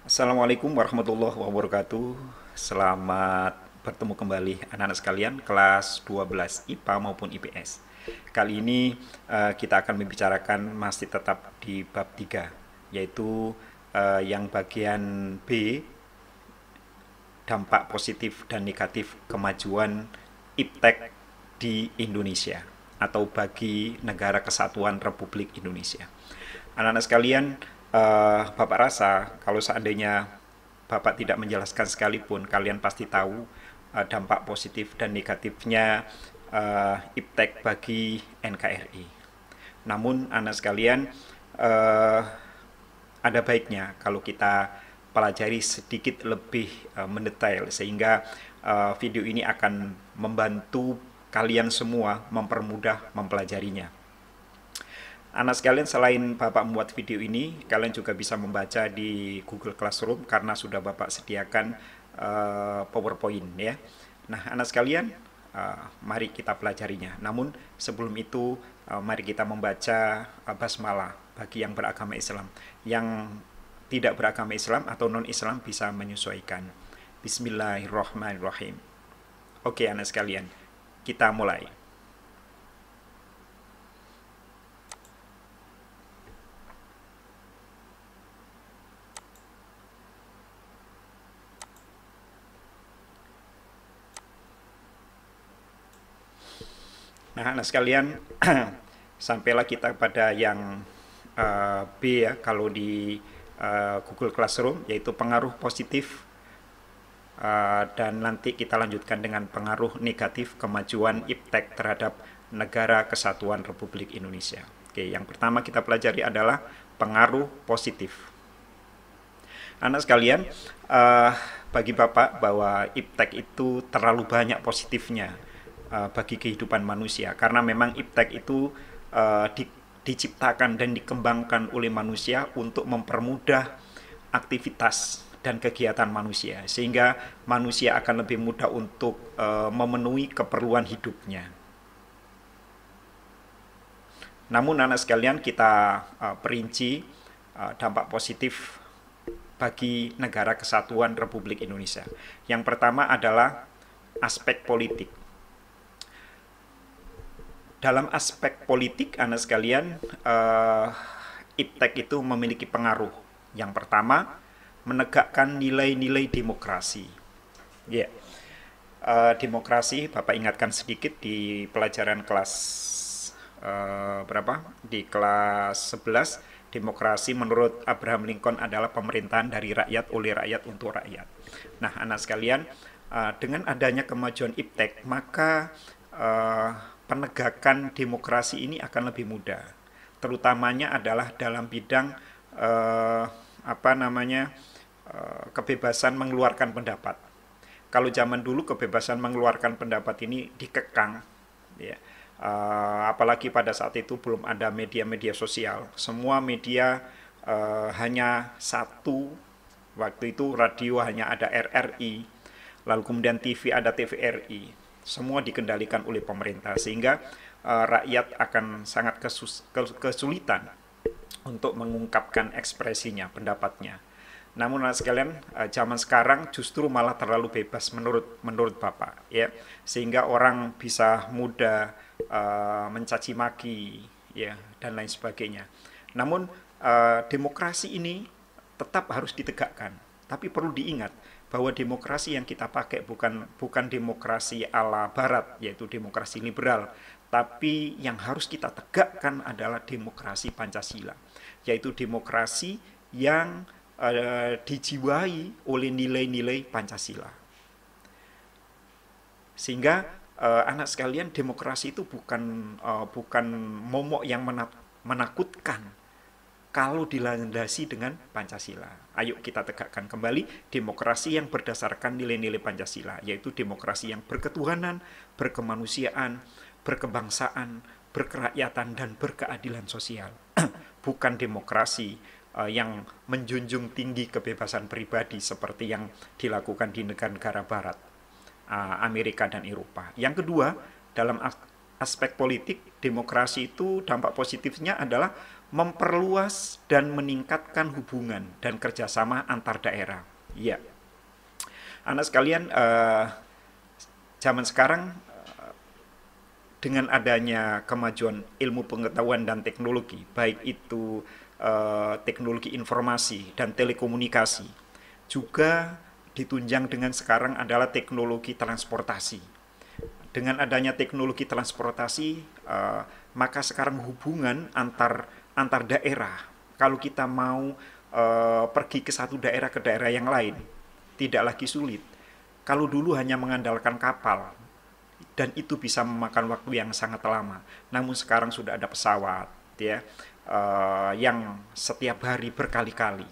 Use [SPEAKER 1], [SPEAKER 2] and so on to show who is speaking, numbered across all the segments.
[SPEAKER 1] Assalamualaikum warahmatullahi wabarakatuh. Selamat bertemu kembali anak-anak sekalian kelas 12 IPA maupun IPS. Kali ini kita akan membicarakan masih tetap di bab 3, yaitu yang bagian B, dampak positif dan negatif kemajuan iptek di Indonesia atau bagi negara kesatuan Republik Indonesia. Anak-anak sekalian, Bapak rasa kalau seandainya Bapak tidak menjelaskan sekalipun, kalian pasti tahu dampak positif dan negatifnya iptek bagi NKRI. Namun, anak sekalian, uh, ada baiknya kalau kita pelajari sedikit lebih mendetail sehingga video ini akan membantu kalian semua mempermudah mempelajarinya. Anak sekalian, selain Bapak membuat video ini, kalian juga bisa membaca di Google Classroom karena sudah Bapak sediakan PowerPoint ya. Nah, anak sekalian, mari kita pelajarinya. Namun sebelum itu, mari kita membaca basmalah bagi yang beragama Islam. Yang tidak beragama Islam atau non-Islam bisa menyesuaikan. Bismillahirrahmanirrahim. Oke, anak sekalian, kita mulai. Nah, anak sekalian, sampailah kita pada yang B ya, kalau di Google Classroom, yaitu pengaruh positif, dan nanti kita lanjutkan dengan pengaruh negatif kemajuan iptek terhadap negara kesatuan Republik Indonesia. Oke, yang pertama kita pelajari adalah pengaruh positif. Anak sekalian, bagi Bapak bahwa iptek itu terlalu banyak positifnya bagi kehidupan manusia, karena memang iptek itu diciptakan dan dikembangkan oleh manusia untuk mempermudah aktivitas dan kegiatan manusia, sehingga manusia akan lebih mudah untuk memenuhi keperluan hidupnya. Namun anak sekalian, kita perinci dampak positif bagi negara kesatuan Republik Indonesia. Yang pertama adalah aspek politik. Dalam aspek politik, anak sekalian, iptek itu memiliki pengaruh. Yang pertama, menegakkan nilai-nilai demokrasi. Ya, demokrasi, Bapak ingatkan sedikit di pelajaran kelas berapa? Di kelas 11, demokrasi menurut Abraham Lincoln adalah pemerintahan dari rakyat, oleh rakyat, untuk rakyat. Nah, anak sekalian, dengan adanya kemajuan iptek, maka penegakan demokrasi ini akan lebih mudah. Terutamanya adalah dalam bidang kebebasan mengeluarkan pendapat. Kalau zaman dulu kebebasan mengeluarkan pendapat ini dikekang, ya. Apalagi pada saat itu belum ada media-media sosial. Semua media hanya satu. Waktu itu radio hanya ada RRI, lalu kemudian TV ada TVRI. Semua dikendalikan oleh pemerintah, sehingga rakyat akan sangat kesulitan untuk mengungkapkan ekspresinya, pendapatnya. Namun sekalian, zaman sekarang justru malah terlalu bebas menurut Bapak, ya, sehingga orang bisa mudah mencaci maki, ya, dan lain sebagainya. Namun demokrasi ini tetap harus ditegakkan, tapi perlu diingat bahwa demokrasi yang kita pakai bukan demokrasi ala Barat, yaitu demokrasi liberal, tapi yang harus kita tegakkan adalah demokrasi Pancasila, yaitu demokrasi yang dijiwai oleh nilai-nilai Pancasila. Sehingga anak sekalian, demokrasi itu bukan momok yang menakutkan kalau dilandasi dengan Pancasila. Ayo kita tegakkan kembali demokrasi yang berdasarkan nilai-nilai Pancasila, yaitu demokrasi yang berketuhanan, berkemanusiaan, berkebangsaan, berkerakyatan, dan berkeadilan sosial. Bukan demokrasi yang menjunjung tinggi kebebasan pribadi seperti yang dilakukan di negara-negara Barat, Amerika dan Eropa. Yang kedua, dalam aspek politik, demokrasi itu dampak positifnya adalah memperluas dan meningkatkan hubungan dan kerjasama antar daerah. Ya, anak sekalian, zaman sekarang dengan adanya kemajuan ilmu pengetahuan dan teknologi, baik itu teknologi informasi dan telekomunikasi, juga ditunjang dengan sekarang adalah teknologi transportasi. Dengan adanya teknologi transportasi, maka sekarang hubungan antar daerah, kalau kita mau pergi ke satu daerah ke daerah yang lain, tidak lagi sulit. Kalau dulu hanya mengandalkan kapal, dan itu bisa memakan waktu yang sangat lama. Namun sekarang sudah ada pesawat, ya, yang setiap hari berkali-kali.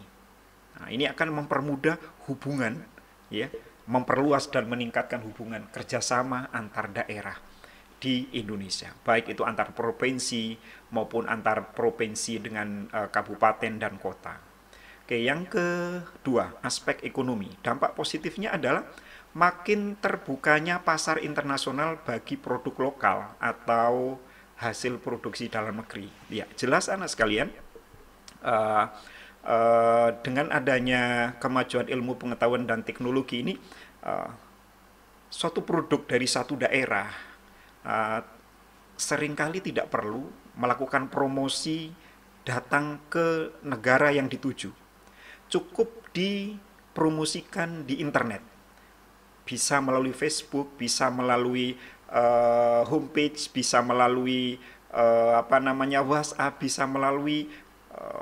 [SPEAKER 1] Nah, ini akan mempermudah hubungan, ya, memperluas dan meningkatkan hubungan kerjasama antar daerah di Indonesia, baik itu antar provinsi maupun antar provinsi dengan kabupaten dan kota. Oke, yang kedua, aspek ekonomi. Dampak positifnya adalah makin terbukanya pasar internasional bagi produk lokal atau hasil produksi dalam negeri. Ya, jelas anak sekalian, dengan adanya kemajuan ilmu pengetahuan dan teknologi ini, suatu produk dari satu daerah seringkali tidak perlu melakukan promosi datang ke negara yang dituju. Cukup dipromosikan di internet. Bisa melalui Facebook, bisa melalui homepage, bisa melalui WhatsApp, bisa melalui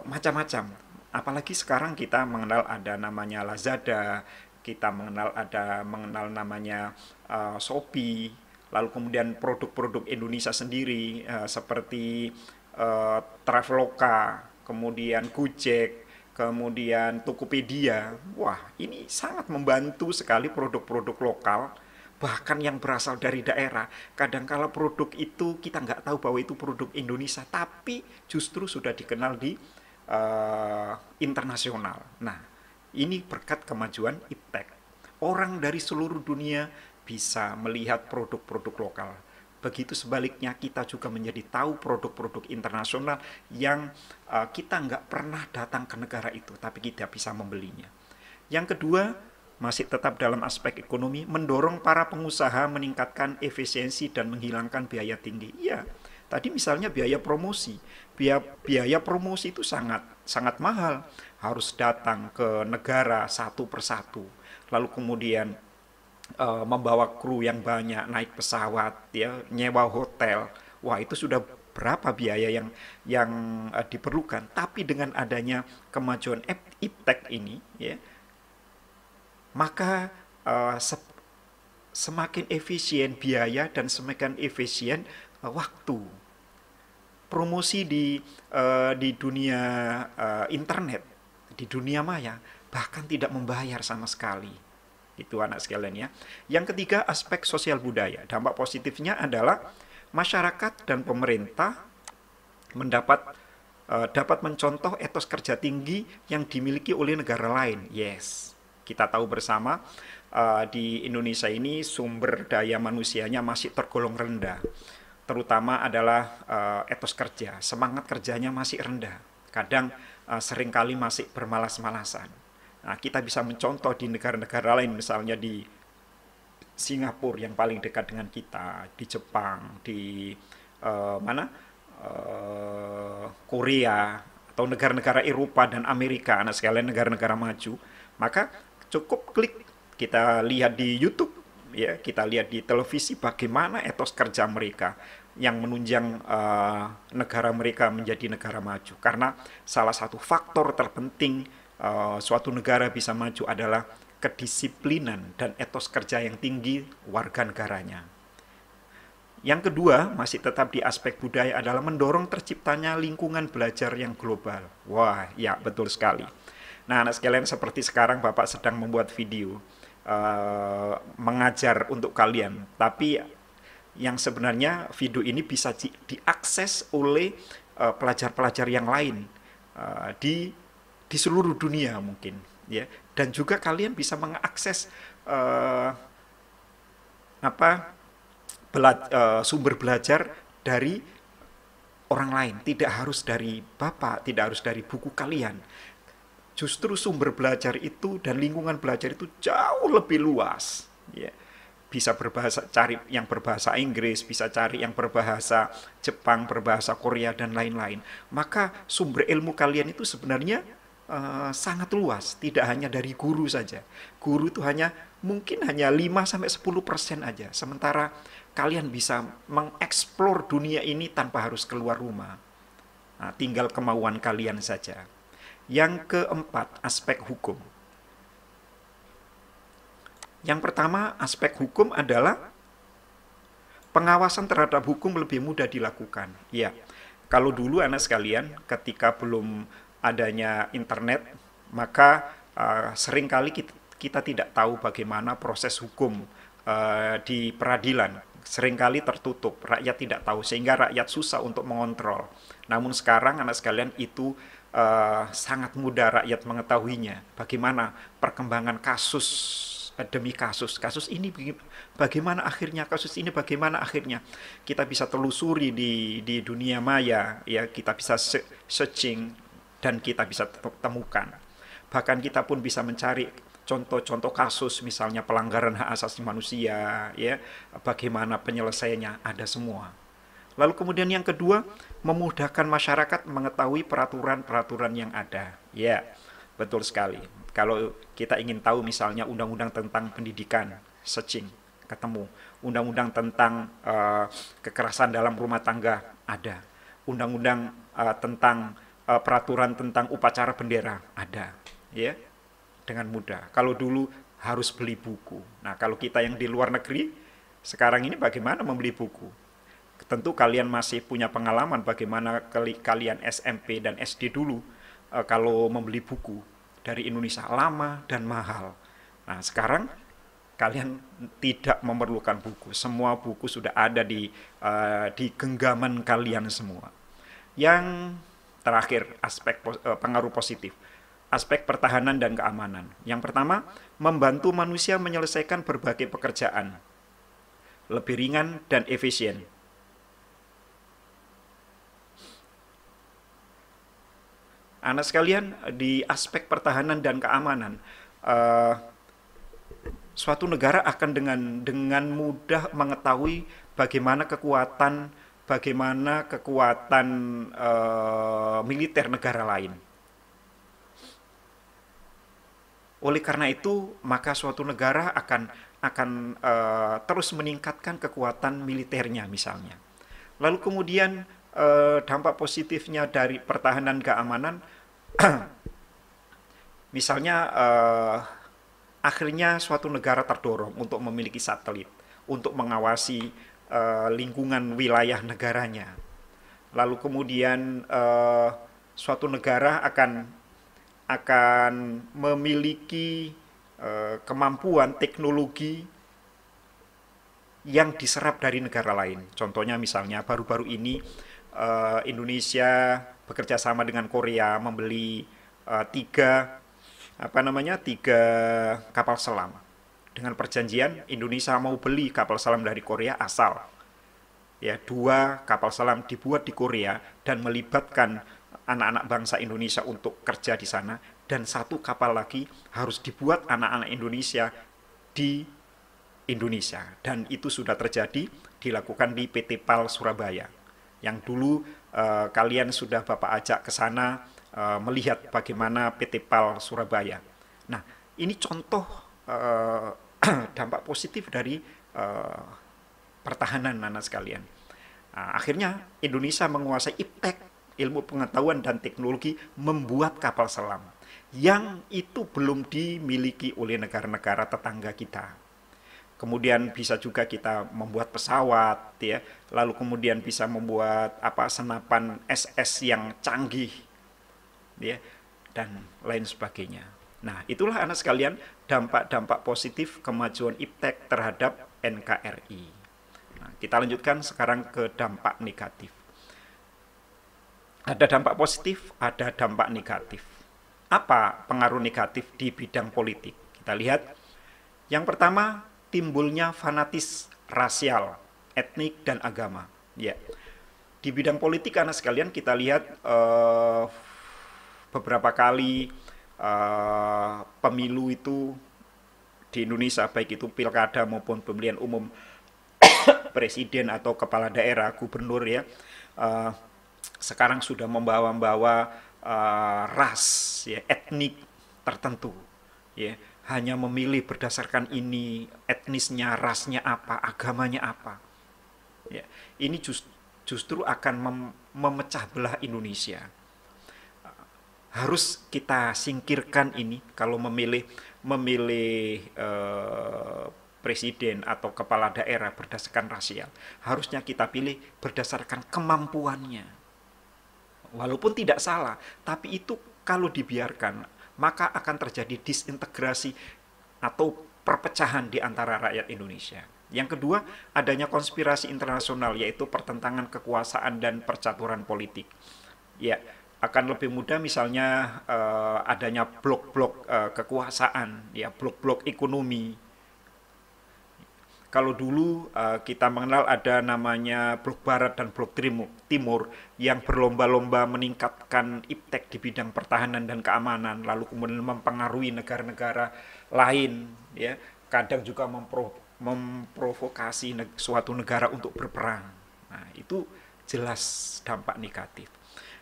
[SPEAKER 1] macam-macam. Apalagi sekarang kita mengenal ada namanya Lazada, kita mengenal namanya Shopee, lalu kemudian produk-produk Indonesia sendiri seperti Traveloka, kemudian Gojek, kemudian Tokopedia. Wah, ini sangat membantu sekali produk-produk lokal, bahkan yang berasal dari daerah. Kadangkala produk itu kita nggak tahu bahwa itu produk Indonesia, tapi justru sudah dikenal di internasional. Nah, ini berkat kemajuan iptek. Orang dari seluruh dunia bisa melihat produk-produk lokal. Begitu sebaliknya, kita juga menjadi tahu produk-produk internasional yang kita nggak pernah datang ke negara itu, tapi kita bisa membelinya. Yang kedua, masih tetap dalam aspek ekonomi, mendorong para pengusaha meningkatkan efisiensi dan menghilangkan biaya tinggi. Iya, tadi misalnya biaya promosi. Biaya promosi itu sangat mahal. Harus datang ke negara satu persatu. Lalu kemudian membawa kru yang banyak, naik pesawat, ya, nyewa hotel. Wah, itu sudah berapa biaya yang diperlukan. Tapi dengan adanya kemajuan iptek ini, ya, maka semakin efisien biaya dan semakin efisien waktu. Promosi di dunia internet, di dunia maya, bahkan tidak membayar sama sekali. Itu anak sekalian ya. Yang ketiga, aspek sosial budaya. Dampak positifnya adalah masyarakat dan pemerintah dapat mencontoh etos kerja tinggi yang dimiliki oleh negara lain. Yes, kita tahu bersama di Indonesia ini sumber daya manusianya masih tergolong rendah. Terutama adalah etos kerja, semangat kerjanya masih rendah. Kadang seringkali masih bermalas-malasan. Nah, kita bisa mencontoh di negara-negara lain, misalnya di Singapura yang paling dekat dengan kita, di Jepang, di Korea, atau negara-negara Eropa dan Amerika, anak sekalian negara-negara maju. Maka cukup klik, kita lihat di YouTube, ya, kita lihat di televisi bagaimana etos kerja mereka yang menunjang negara mereka menjadi negara maju. Karena salah satu faktor terpenting suatu negara bisa maju adalah kedisiplinan dan etos kerja yang tinggi warga negaranya. Yang kedua, masih tetap di aspek budaya, adalah mendorong terciptanya lingkungan belajar yang global. Wah, ya, betul sekali. Nah, anak sekalian, seperti sekarang Bapak sedang membuat video mengajar untuk kalian, tapi yang sebenarnya video ini bisa diakses oleh pelajar-pelajar yang lain di seluruh dunia mungkin, ya. Dan juga kalian bisa mengakses sumber belajar dari orang lain, tidak harus dari Bapak, tidak harus dari buku kalian. Justru sumber belajar itu dan lingkungan belajar itu jauh lebih luas. Ya. Bisa cari yang berbahasa Inggris, bisa cari yang berbahasa Jepang, berbahasa Korea, dan lain-lain. Maka sumber ilmu kalian itu sebenarnya sangat luas, tidak hanya dari guru saja. Guru itu mungkin hanya 5-10% aja. Sementara kalian bisa mengeksplor dunia ini tanpa harus keluar rumah. Nah, tinggal kemauan kalian saja. Yang keempat, aspek hukum. Yang pertama, aspek hukum adalah pengawasan terhadap hukum lebih mudah dilakukan. Ya, kalau dulu anak sekalian, ketika belum adanya internet, maka seringkali kita tidak tahu bagaimana proses hukum di peradilan. Seringkali tertutup, rakyat tidak tahu, sehingga rakyat susah untuk mengontrol. Namun sekarang anak sekalian itu sangat mudah rakyat mengetahuinya. Bagaimana perkembangan kasus demi kasus ini bagaimana akhirnya, kasus ini bagaimana akhirnya, kita bisa telusuri di dunia maya, ya, kita bisa searching dan kita bisa temukan. Bahkan kita pun bisa mencari contoh-contoh kasus, misalnya pelanggaran hak asasi manusia, ya, bagaimana penyelesaiannya, ada semua. Lalu kemudian yang kedua, memudahkan masyarakat mengetahui peraturan-peraturan yang ada. Ya, betul sekali. Kalau kita ingin tahu misalnya undang-undang tentang pendidikan, searching, ketemu. Undang-undang tentang kekerasan dalam rumah tangga, ada. Undang-undang tentang peraturan tentang upacara bendera, ada. Ya, dengan mudah. Kalau dulu harus beli buku. Nah, kalau kita yang di luar negeri, sekarang ini bagaimana membeli buku? Tentu kalian masih punya pengalaman bagaimana kalian SMP dan SD dulu kalau membeli buku dari Indonesia, lama dan mahal. Nah, sekarang kalian tidak memerlukan buku. Semua buku sudah ada di genggaman kalian semua. Yang terakhir, aspek pengaruh positif. Aspek pertahanan dan keamanan. Yang pertama, membantu manusia menyelesaikan berbagai pekerjaan. Lebih ringan dan efisien. Anak sekalian, di aspek pertahanan dan keamanan, suatu negara akan dengan mudah mengetahui bagaimana kekuatan militer negara lain. Oleh karena itu, maka suatu negara akan terus meningkatkan kekuatan militernya misalnya. Lalu kemudian dampak positifnya dari pertahanan keamanan, misalnya akhirnya suatu negara terdorong untuk memiliki satelit untuk mengawasi lingkungan wilayah negaranya. Lalu kemudian suatu negara akan memiliki kemampuan teknologi yang diserap dari negara lain. Contohnya misalnya baru-baru ini Indonesia bekerja sama dengan Korea membeli tiga kapal selam. Dengan perjanjian Indonesia mau beli kapal selam dari Korea asal. Ya, 2 kapal selam dibuat di Korea dan melibatkan anak-anak bangsa Indonesia untuk kerja di sana, dan 1 kapal lagi harus dibuat anak-anak Indonesia di Indonesia, dan itu sudah terjadi, dilakukan di PT PAL Surabaya. Yang dulu kalian sudah Bapak ajak ke sana melihat bagaimana PT PAL Surabaya. Nah, ini contoh dampak positif dari pertahanan anak sekalian. Nah, akhirnya Indonesia menguasai iptek, ilmu pengetahuan dan teknologi membuat kapal selam yang itu belum dimiliki oleh negara-negara tetangga kita. Kemudian bisa juga kita membuat pesawat, ya. Lalu kemudian bisa membuat senapan SS yang canggih, ya, dan lain sebagainya. Nah, itulah anak sekalian dampak-dampak positif kemajuan iptek terhadap NKRI. Nah, kita lanjutkan sekarang ke dampak negatif. Ada dampak positif, ada dampak negatif. Apa pengaruh negatif di bidang politik? Kita lihat. Yang pertama, timbulnya fanatis rasial, etnik, dan agama. Ya. Di bidang politik anak sekalian kita lihat beberapa kali pemilu itu di Indonesia, baik itu pilkada maupun pemilihan umum presiden atau kepala daerah, gubernur ya, uh, sekarang sudah membawa-bawa ras ya, etnik tertentu ya, hanya memilih berdasarkan ini etnisnya, rasnya apa, agamanya apa ya. Ini justru akan memecah belah Indonesia. Harus kita singkirkan ini kalau memilih presiden atau kepala daerah berdasarkan rasial. Harusnya kita pilih berdasarkan kemampuannya. Walaupun tidak salah, tapi itu kalau dibiarkan maka akan terjadi disintegrasi atau perpecahan di antara rakyat Indonesia. Yang kedua, adanya konspirasi internasional, yaitu pertentangan kekuasaan dan percaturan politik. Ya, akan lebih mudah misalnya adanya blok-blok kekuasaan, ya, blok-blok ekonomi. Kalau dulu kita mengenal ada namanya blok barat dan blok timur yang berlomba-lomba meningkatkan iptek di bidang pertahanan dan keamanan, lalu kemudian mempengaruhi negara-negara lain, ya, kadang juga memprovokasi suatu negara untuk berperang. Nah, itu jelas dampak negatif.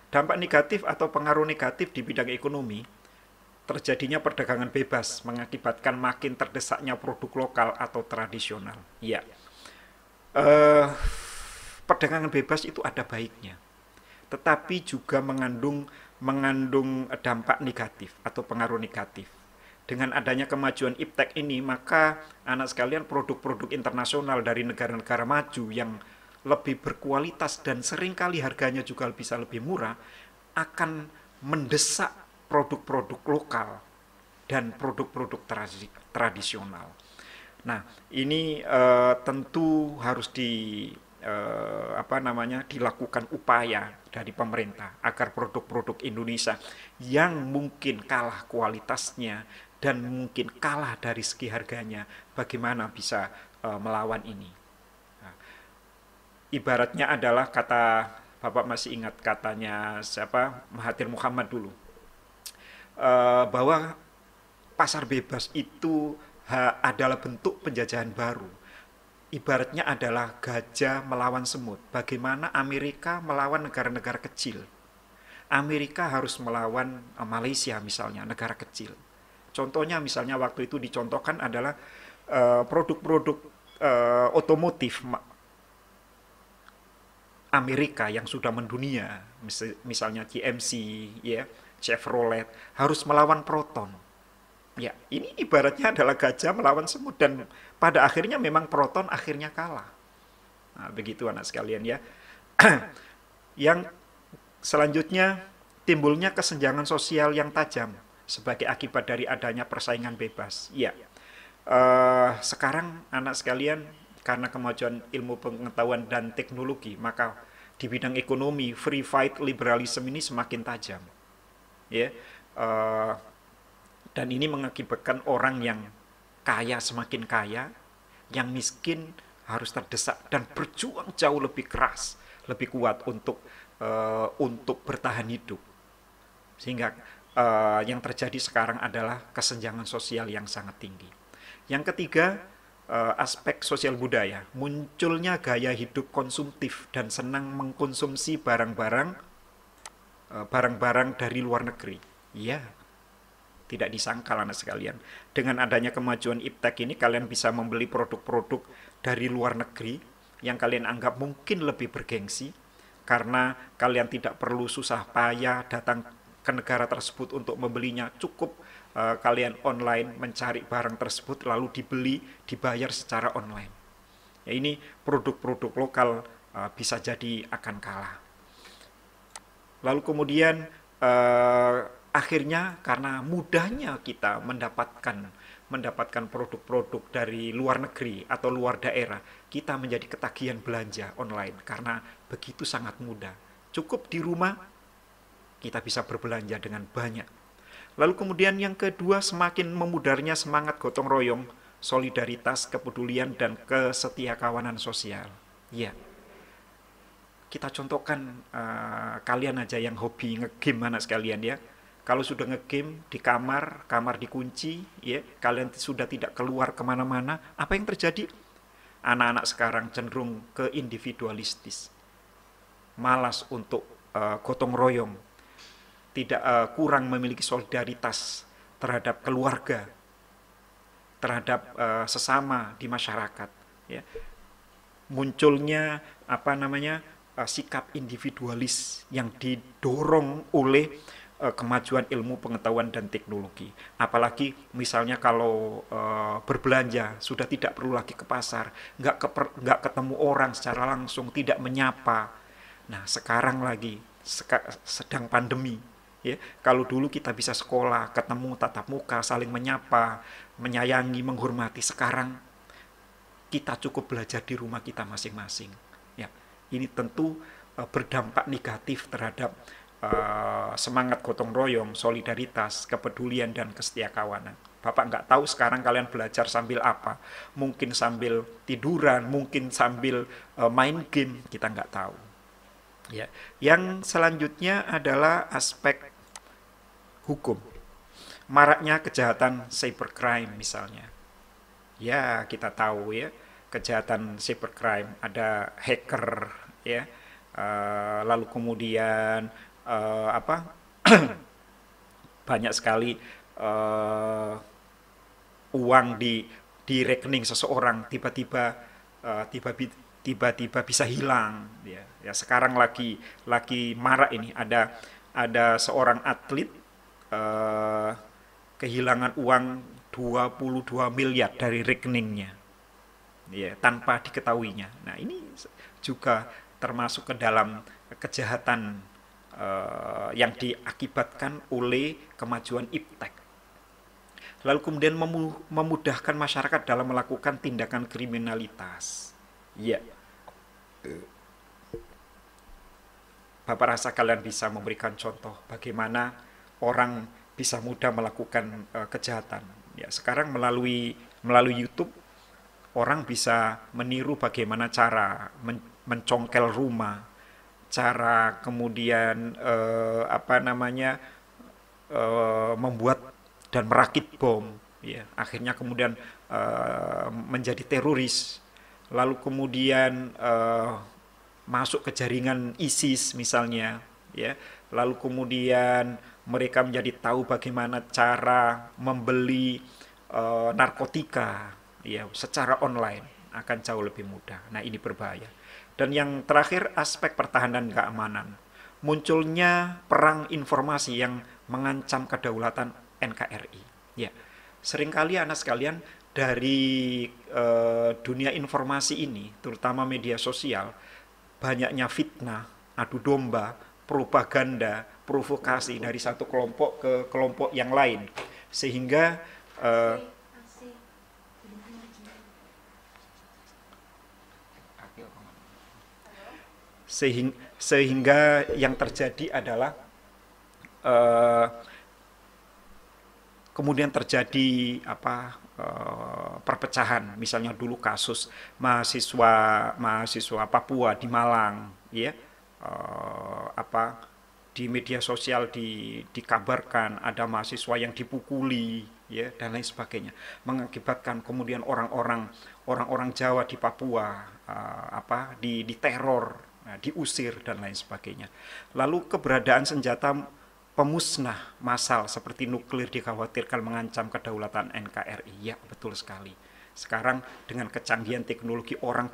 [SPEAKER 1] Dampak negatif atau pengaruh negatif di bidang ekonomi, terjadinya perdagangan bebas mengakibatkan makin terdesaknya produk lokal atau tradisional. Ya, perdagangan bebas itu ada baiknya, tetapi juga mengandung dampak negatif atau pengaruh negatif. Dengan adanya kemajuan iptek ini, maka anak sekalian produk-produk internasional dari negara-negara maju yang lebih berkualitas dan seringkali harganya juga bisa lebih murah akan mendesak produk-produk lokal dan produk-produk tradisional. Nah, ini tentu harus dilakukan upaya dari pemerintah agar produk-produk Indonesia yang mungkin kalah kualitasnya dan mungkin kalah dari segi harganya, bagaimana bisa melawan ini. Nah, ibaratnya adalah kata Bapak masih ingat katanya siapa, Mahathir Muhammad dulu, bahwa pasar bebas itu adalah bentuk penjajahan baru. Ibaratnya adalah gajah melawan semut. Bagaimana Amerika melawan negara-negara kecil. Amerika harus melawan Malaysia misalnya, negara kecil. Contohnya misalnya waktu itu dicontohkan adalah produk-produk otomotif Amerika yang sudah mendunia, misalnya GMC, ya, Chevrolet, harus melawan Proton. Ya, ini ibaratnya adalah gajah melawan semut dan pada akhirnya memang Proton akhirnya kalah. Nah, begitu anak sekalian ya. Yang selanjutnya timbulnya kesenjangan sosial yang tajam sebagai akibat dari adanya persaingan bebas. Ya, sekarang anak sekalian, karena kemajuan ilmu pengetahuan dan teknologi, maka di bidang ekonomi free fight liberalism ini semakin tajam. Ya, dan ini mengakibatkan orang yang kaya semakin kaya, yang miskin harus terdesak dan berjuang jauh lebih keras, lebih kuat untuk bertahan hidup. Sehingga yang terjadi sekarang adalah kesenjangan sosial yang sangat tinggi. Yang ketiga, aspek sosial budaya. Munculnya gaya hidup konsumtif dan senang mengkonsumsi barang-barang dari luar negeri. Ya, tidak disangkal anak sekalian. Dengan adanya kemajuan iptek ini, kalian bisa membeli produk-produk dari luar negeri yang kalian anggap mungkin lebih bergengsi, karena kalian tidak perlu susah payah datang ke negara tersebut untuk membelinya. Cukup kalian online mencari barang tersebut lalu dibeli, dibayar secara online. Ya, ini produk-produk lokal bisa jadi akan kalah. Lalu kemudian akhirnya karena mudahnya kita mendapatkan produk-produk dari luar negeri atau luar daerah, kita menjadi ketagihan belanja online karena begitu sangat mudah. Cukup di rumah kita bisa berbelanja dengan banyak. Lalu kemudian yang kedua, semakin memudarnya semangat gotong royong, solidaritas, kepedulian, dan kesetiakawanan sosial. Ya, kita contohkan kalian aja yang hobi ngegame anak sekalian ya. Kalau sudah ngegame di kamar, kamar dikunci, ya, kalian sudah tidak keluar kemana-mana, apa yang terjadi? Anak-anak sekarang cenderung ke individualistis, malas untuk gotong royong, tidak kurang memiliki solidaritas terhadap keluarga, terhadap sesama di masyarakat. Ya. Munculnya apa namanya sikap individualis yang didorong oleh kemajuan ilmu pengetahuan dan teknologi. Apalagi misalnya kalau berbelanja sudah tidak perlu lagi ke pasar, nggak ketemu orang secara langsung, tidak menyapa. Nah sekarang lagi sedang pandemi. Ya, kalau dulu kita bisa sekolah, ketemu tatap muka, saling menyapa, menyayangi, menghormati. Sekarang kita cukup belajar di rumah kita masing-masing. Ya, ini tentu berdampak negatif terhadap semangat gotong royong, solidaritas, kepedulian, dan kesetiakawanan. Bapak nggak tahu sekarang kalian belajar sambil apa. Mungkin sambil tiduran, mungkin sambil main game, kita nggak tahu. Ya. Yang selanjutnya adalah aspek hukum. Maraknya kejahatan cybercrime misalnya. Ya, kita tahu ya, kejahatan cybercrime, ada hacker ya. Lalu kemudian apa banyak sekali uang di rekening seseorang tiba-tiba bisa hilang ya. Ya sekarang lagi marak ini, ada seorang atlet kehilangan uang 22 miliar dari rekeningnya ya tanpa diketahuinya. Nah ini juga termasuk ke dalam kejahatan yang diakibatkan oleh kemajuan iptek. Lalu kemudian memudahkan masyarakat dalam melakukan tindakan kriminalitas. Ya, Bapak rasa kalian bisa memberikan contoh bagaimana orang bisa mudah melakukan kejahatan. Ya, sekarang melalui YouTube orang bisa meniru bagaimana cara mencongkel rumah, cara kemudian membuat dan merakit bom, ya akhirnya kemudian menjadi teroris, lalu kemudian masuk ke jaringan ISIS misalnya, ya lalu kemudian mereka menjadi tahu bagaimana cara membeli narkotika, ya secara online akan jauh lebih mudah. Nah ini berbahaya. Dan yang terakhir, aspek pertahanan keamanan. Munculnya perang informasi yang mengancam kedaulatan NKRI. Ya, seringkali anak sekalian dari dunia informasi ini, terutama media sosial, banyaknya fitnah, adu domba, propaganda, provokasi dari satu kelompok ke kelompok yang lain, sehingga sehingga yang terjadi adalah kemudian terjadi perpecahan. Misalnya dulu kasus mahasiswa Papua di Malang, ya di media sosial dikabarkan ada mahasiswa yang dipukuli, ya dan lain sebagainya, mengakibatkan kemudian orang-orang Jawa di Papua diteror, diusir dan lain sebagainya. Lalu keberadaan senjata pemusnah massal seperti nuklir dikhawatirkan mengancam kedaulatan NKRI. Ya, betul sekali. Sekarang dengan kecanggihan teknologi orang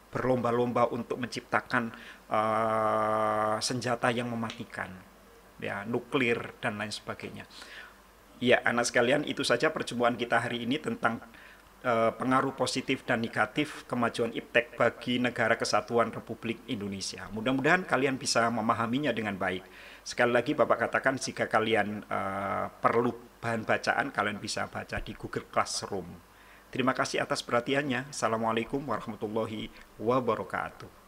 [SPEAKER 1] berlomba-lomba untuk menciptakan senjata yang mematikan, ya nuklir dan lain sebagainya. Ya, anak sekalian, itu saja perjumpaan kita hari ini tentang pengaruh positif dan negatif kemajuan iptek bagi Negara Kesatuan Republik Indonesia. Mudah-mudahan kalian bisa memahaminya dengan baik. Sekali lagi Bapak katakan, jika kalian perlu bahan bacaan, kalian bisa baca di Google Classroom. Terima kasih atas perhatiannya. Assalamualaikum warahmatullahi wabarakatuh.